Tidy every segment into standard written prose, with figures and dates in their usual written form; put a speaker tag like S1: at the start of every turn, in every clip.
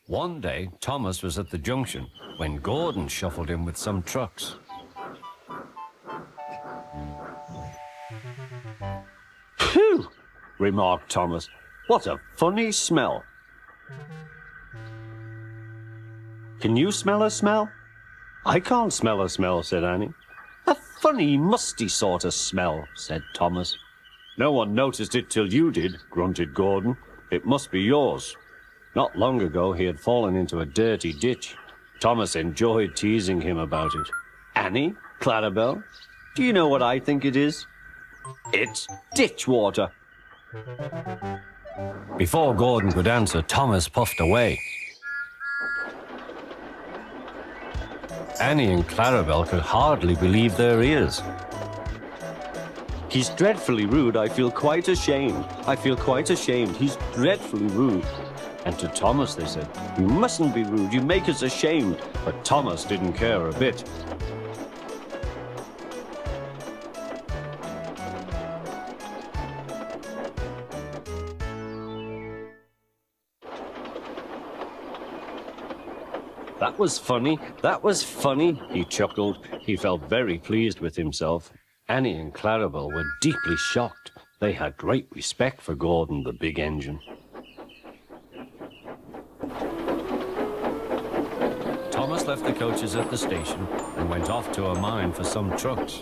S1: One day, Thomas was at the junction when Gordon shuffled in with some trucks.
S2: "Phew!" remarked Thomas. "What a funny smell." "Can you smell a smell?" "I can't smell a smell," said Annie. "A funny, musty sort of smell," said Thomas. "No one noticed it till you did," grunted Gordon. "It must be yours." Not long ago, he had fallen into a dirty ditch. Thomas enjoyed teasing him about it. "Annie, Clarabelle, do you know what I think it is? It's ditch water."
S1: Before Gordon could answer, Thomas puffed away. Annie and Clarabelle could hardly believe their ears.
S2: "He's dreadfully rude. I feel quite ashamed. I feel quite ashamed. He's dreadfully rude." And to Thomas they said, "You mustn't be rude. You make us ashamed." But Thomas didn't care a bit. "That was funny. That was funny," he chuckled. He felt very pleased with himself. Annie and Clarabelle were deeply shocked. They had great respect for Gordon, the big engine.
S1: Thomas left the coaches at the station and went off to a mine for some trucks.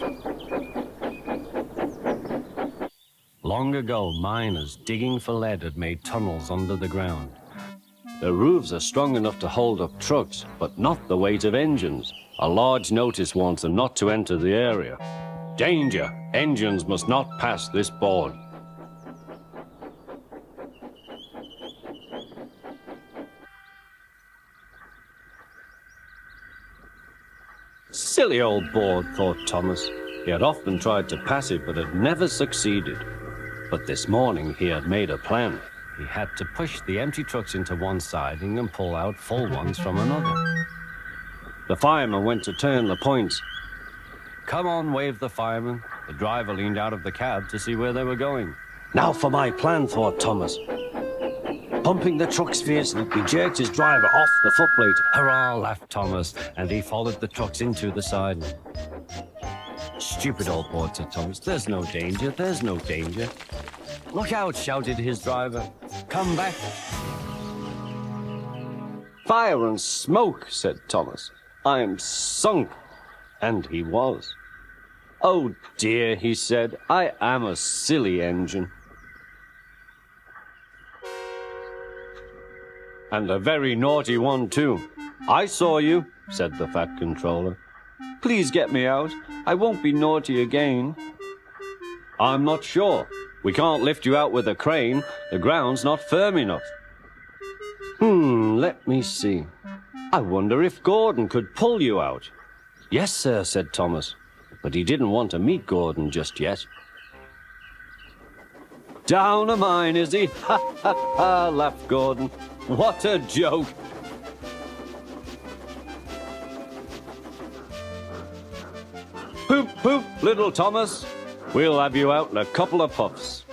S1: Long ago, miners digging for lead had made tunnels under the ground.
S2: The roofs are strong enough to hold up trucks, but not the weight of engines. A large notice warns them not to enter the area. "Danger! Engines must not pass this board." Silly old board, thought Thomas. He had often tried to pass it, but had never succeeded. But this morning he had made a plan.
S1: He had to push the empty trucks into one siding and pull out full ones from another.
S2: The fireman went to turn the points.
S1: "Come on," waved the fireman. The driver leaned out of the cab to see where they were going.
S2: "Now for my plan," thought Thomas. Pumping the trucks fiercely, he jerked his driver off the footplate.
S1: "Hurrah," laughed Thomas, and he followed the trucks into the siding. "Stupid old board," said Thomas. "There's no danger, there's no danger." "Look out," shouted his driver. "Come back."
S2: "Fire and smoke," said Thomas. "I'm sunk." And he was. "Oh dear," he said, "I am a silly engine." "And a very naughty one, too." "I saw you," said the fat controller. "Please get me out. I won't be naughty again." "I'm not sure. We can't lift you out with a crane. The ground's not firm enough." Let me see. I wonder if Gordon could pull you out." "Yes, sir," said Thomas. But he didn't want to meet Gordon just yet. "Down a mine, is he? Ha, ha, ha," laughed Gordon. "What a joke." "Poop, poop, little Thomas. We'll have you out in a couple of puffs."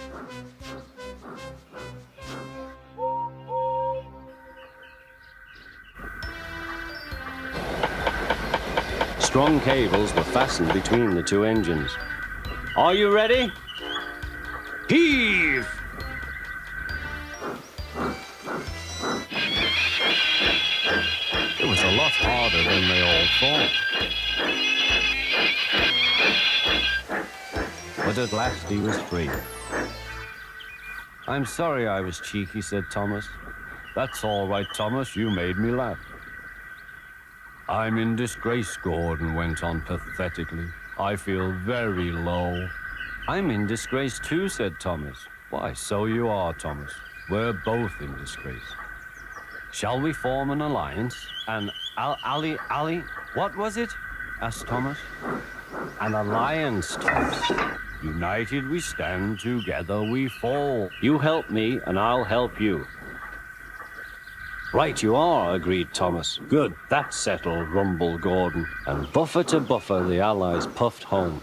S2: Strong cables were fastened between the two engines. "Are you ready? Heave!"
S1: It was a lot harder than they all thought. But at last he was free. "I'm sorry I was cheeky," said Thomas. "That's all right, Thomas. You made me laugh." "I'm in disgrace," Gordon went on pathetically. "I feel very low." "I'm in disgrace too," said Thomas. "Why, so you are, Thomas. We're both in disgrace. Shall we form an alliance? An ally? What was it?" asked Thomas. "An alliance, Thomas. United we stand, together we fall."
S2: "You help me and I'll help you." "Right you are," agreed Thomas. "Good, that's settled," rumbled Gordon. And buffer to buffer, the Allies puffed home.